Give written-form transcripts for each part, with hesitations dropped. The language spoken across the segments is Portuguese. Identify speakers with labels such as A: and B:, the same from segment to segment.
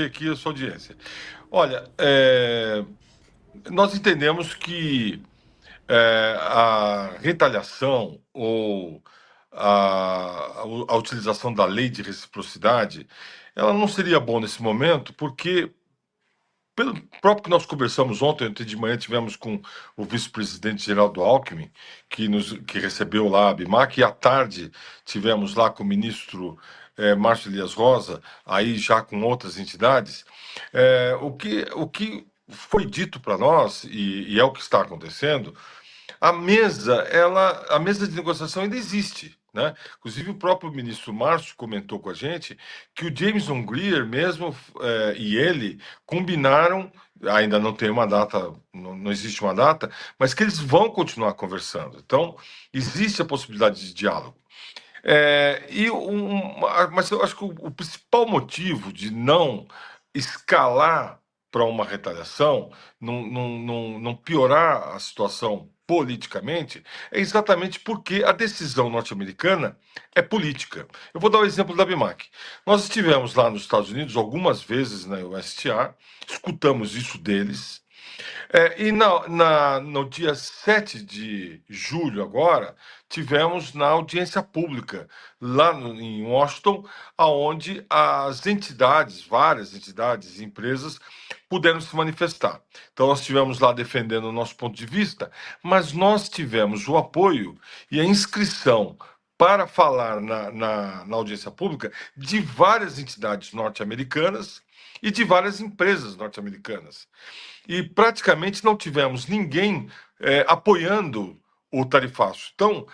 A: aqui a sua audiência. Olha, nós entendemos que a retaliação ou a utilização da lei de reciprocidade, ela não seria bom nesse momento, porque pelo próprio que nós conversamos ontem de manhã, tivemos com o vice-presidente Geraldo Alckmin, que recebeu lá a BIMAC, e à tarde tivemos lá com o ministro Márcio Elias Rosa, aí já com outras entidades. O que foi dito para nós, e é o que está acontecendo, a mesa de negociação ainda existe, né? Inclusive o próprio ministro Márcio comentou com a gente que o Jameson Greer mesmo e ele combinaram, ainda não tem uma data, não existe uma data, mas que eles vão continuar conversando. Então existe a possibilidade de diálogo. Mas eu acho que o principal motivo de não escalar para uma retaliação, não piorar a situação politicamente, é exatamente porque a decisão norte-americana é política. Eu vou dar o exemplo da BIMAC. Nós estivemos lá nos Estados Unidos algumas vezes na USTA, escutamos isso deles, no dia 7 de julho, agora, tivemos na audiência pública, lá em Washington, aonde as entidades, várias entidades e empresas, puderam se manifestar. Então, nós estivemos lá defendendo o nosso ponto de vista, mas nós tivemos o apoio e a inscrição para falar na audiência pública de várias entidades norte-americanas e de várias empresas norte-americanas. E praticamente não tivemos ninguém apoiando o tarifaço. Então,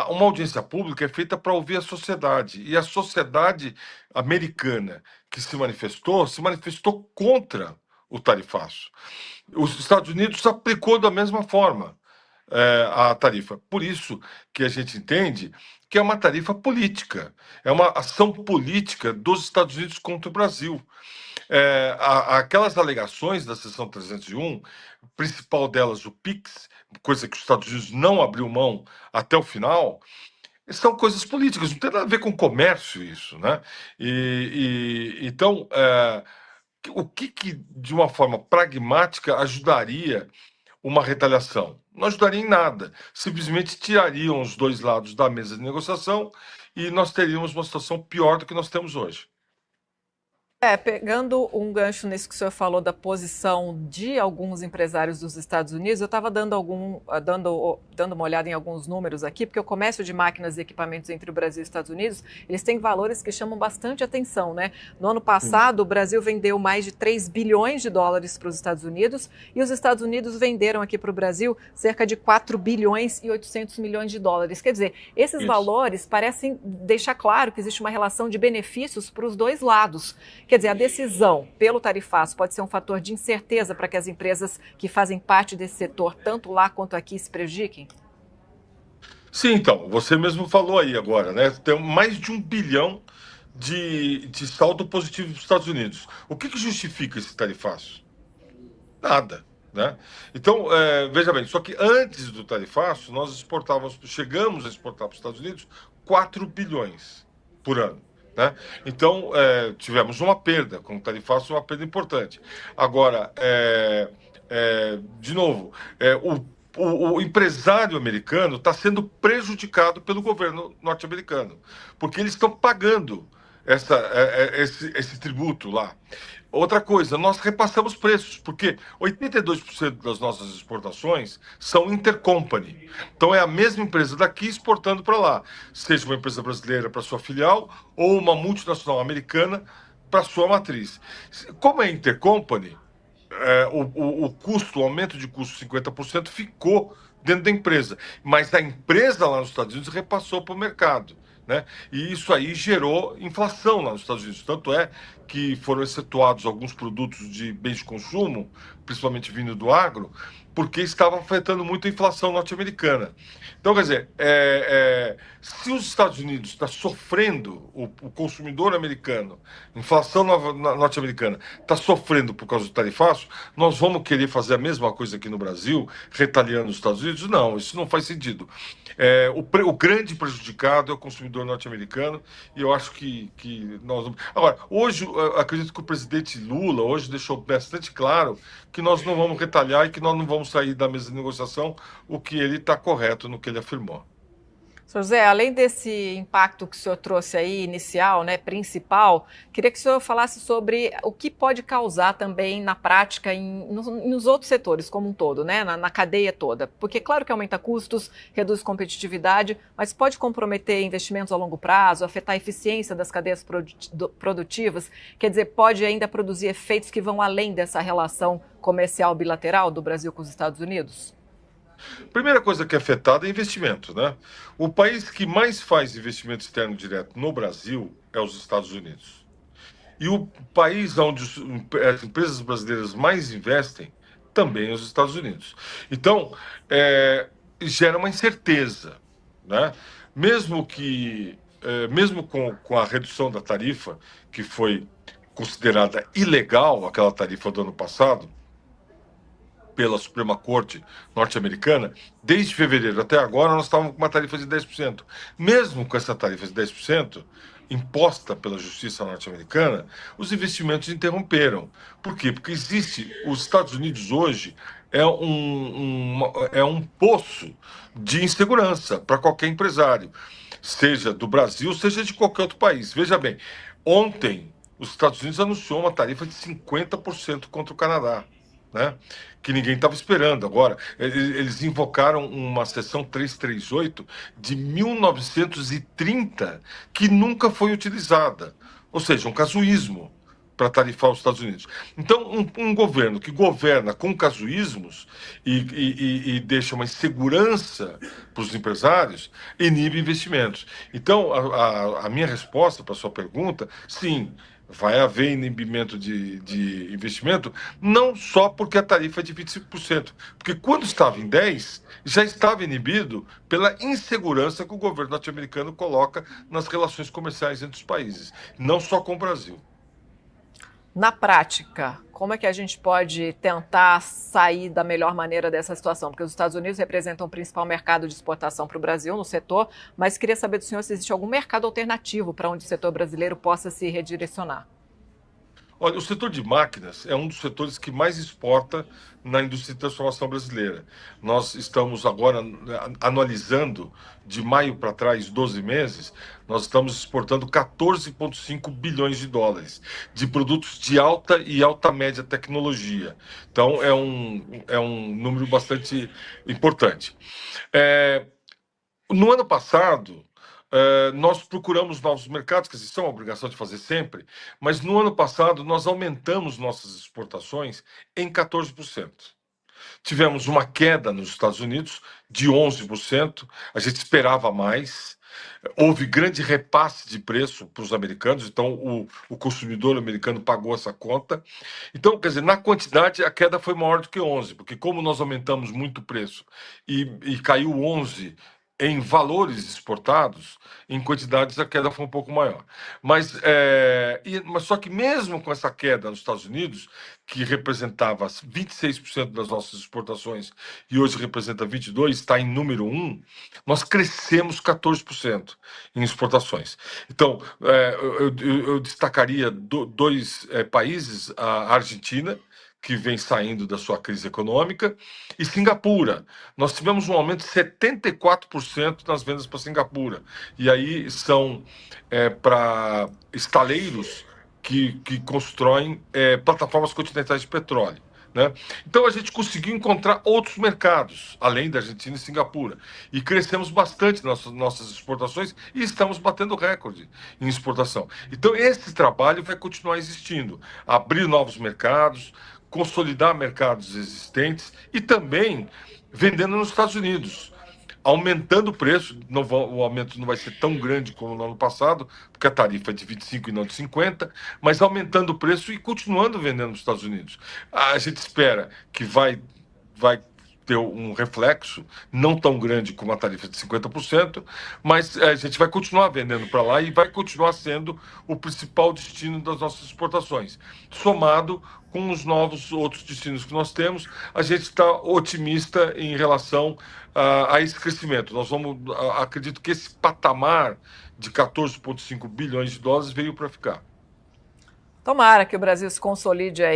A: uma audiência pública é feita para ouvir a sociedade. E a sociedade americana que se manifestou contra o tarifaço. Os Estados Unidos aplicou da mesma forma a tarifa. Por isso que a gente entende que é uma tarifa política, é uma ação política dos Estados Unidos contra o Brasil. Aquelas alegações da seção 301, principal delas o PIX, coisa que os Estados Unidos não abriu mão até o final, são coisas políticas, não tem nada a ver com comércio isso, né? Então, o que, de uma forma pragmática, ajudaria uma retaliação? Não ajudaria em nada, simplesmente tirariam os dois lados da mesa de negociação e nós teríamos uma situação pior do que nós temos hoje.
B: Pegando um gancho nisso que o senhor falou da posição de alguns empresários dos Estados Unidos, eu estava dando uma olhada em alguns números aqui, porque o comércio de máquinas e equipamentos entre o Brasil e os Estados Unidos, eles têm valores que chamam bastante atenção, né? No ano passado, o Brasil vendeu mais de 3 bilhões de dólares para os Estados Unidos e os Estados Unidos venderam aqui para o Brasil cerca de 4 bilhões e 800 milhões de dólares. Quer dizer, esses
A: Isso.
B: valores parecem deixar claro que existe uma relação de benefícios para os dois lados. Quer dizer, a decisão pelo tarifaço pode ser um fator de incerteza para que as empresas que fazem parte desse setor, tanto lá quanto aqui, se prejudiquem?
A: Sim, então, você mesmo falou aí agora, né? Tem mais de 1 bilhão de saldo positivo para os Estados Unidos. O que justifica esse tarifaço? Nada, né? Então, veja bem, só que antes do tarifaço, chegamos a exportar para os Estados Unidos 4 bilhões por ano. Né? Então, tivemos uma perda, com o tarifaço, uma perda importante. Agora, de novo, o empresário americano está sendo prejudicado pelo governo norte-americano, porque eles estão pagando esse tributo lá. Outra coisa, nós repassamos preços, porque 82% das nossas exportações são intercompany. Então é a mesma empresa daqui exportando para lá, seja uma empresa brasileira para sua filial ou uma multinacional americana para sua matriz. Como é intercompany, o custo, o aumento de custo de 50% ficou dentro da empresa, mas a empresa lá nos Estados Unidos repassou para o mercado. Né? E isso aí gerou inflação lá nos Estados Unidos. Tanto é que foram excetuados alguns produtos de bens de consumo, principalmente vindo do agro, porque estava afetando muito a inflação norte-americana. Então, quer dizer, se os Estados Unidos está sofrendo, o consumidor americano, inflação norte-americana, está sofrendo por causa do tarifaço, nós vamos querer fazer a mesma coisa aqui no Brasil, retaliando os Estados Unidos? Não, isso não faz sentido. O grande prejudicado é o consumidor consumidor norte-americano, e eu acho que nós... Agora, hoje, eu acredito que o presidente Lula hoje deixou bastante claro que nós não vamos retalhar e que nós não vamos sair da mesa de negociação, o que ele está correto no que ele afirmou.
B: Senhor José, além desse impacto que o senhor trouxe aí, inicial, né, principal, queria que o senhor falasse sobre o que pode causar também na prática nos outros setores como um todo, né, na cadeia toda. Porque claro que aumenta custos, reduz competitividade, mas pode comprometer investimentos a longo prazo, afetar a eficiência das cadeias produtivas, quer dizer, pode ainda produzir efeitos que vão além dessa relação comercial bilateral do Brasil com os Estados Unidos?
A: Primeira coisa que é afetada é investimento, né? O país que mais faz investimento externo direto no Brasil é os Estados Unidos. E o país onde as empresas brasileiras mais investem também é os Estados Unidos. Então, gera uma incerteza, né? Mesmo com a redução da tarifa, que foi considerada ilegal, aquela tarifa do ano passado, pela Suprema Corte norte-americana, desde fevereiro até agora, nós estávamos com uma tarifa de 10%. Mesmo com essa tarifa de 10%, imposta pela justiça norte-americana, os investimentos interromperam. Por quê? Porque os Estados Unidos hoje é um poço de insegurança para qualquer empresário, seja do Brasil, seja de qualquer outro país. Veja bem, ontem os Estados Unidos anunciou uma tarifa de 50% contra o Canadá, né? Que ninguém estava esperando. Agora, eles invocaram uma seção 338 de 1930 que nunca foi utilizada. Ou seja, um casuísmo para tarifar os Estados Unidos. Então, um governo que governa com casuísmos e deixa uma insegurança para os empresários, inibe investimentos. Então, a minha resposta para a sua pergunta, sim, vai haver inibimento de investimento, não só porque a tarifa é de 25%, porque quando estava em 10%, já estava inibido pela insegurança que o governo norte-americano coloca nas relações comerciais entre os países, não só com o Brasil.
B: Na prática, como é que a gente pode tentar sair da melhor maneira dessa situação? Porque os Estados Unidos representam o principal mercado de exportação para o Brasil no setor, mas queria saber do senhor se existe algum mercado alternativo para onde o setor brasileiro possa se redirecionar.
A: Olha, o setor de máquinas é um dos setores que mais exporta na indústria de transformação brasileira. Nós estamos agora analisando, de maio para trás, 12 meses, nós estamos exportando 14,5 bilhões de dólares de produtos de alta e alta média tecnologia. Então, é um número bastante importante. No ano passado, nós procuramos novos mercados, que isso é uma obrigação de fazer sempre, mas no ano passado nós aumentamos nossas exportações em 14%. Tivemos uma queda nos Estados Unidos de 11%, a gente esperava mais. Houve grande repasse de preço para os americanos, então o consumidor americano pagou essa conta. Então, quer dizer, na quantidade a queda foi maior do que 11, porque como nós aumentamos muito o preço e caiu 11 em valores exportados, em quantidades a queda foi um pouco maior. Mas só que mesmo com essa queda nos Estados Unidos, que representava 26% das nossas exportações e hoje representa 22%, está em número 1, nós crescemos 14% em exportações. Então, eu destacaria dois países, a Argentina, que vem saindo da sua crise econômica, e Singapura. Nós tivemos um aumento de 74% nas vendas para Singapura. E aí são para estaleiros que constroem plataformas continentais de petróleo, né? Então a gente conseguiu encontrar outros mercados, além da Argentina e Singapura. E crescemos bastante nas nossas exportações e estamos batendo recorde em exportação. Então esse trabalho vai continuar existindo. Abrir novos mercados, consolidar mercados existentes e também vendendo nos Estados Unidos, aumentando o preço. O aumento não vai ser tão grande como no ano passado, porque a tarifa é de 25 e não de 50, mas aumentando o preço e continuando vendendo nos Estados Unidos. A gente espera que vai ter um reflexo, não tão grande como a tarifa de 50%, mas a gente vai continuar vendendo para lá e vai continuar sendo o principal destino das nossas exportações. Somado com os novos outros destinos que nós temos, a gente está otimista em relação a esse crescimento. Nós vamos, acredito que esse patamar de 14,5 bilhões de dólares veio para ficar.
B: Tomara que o Brasil se consolide aí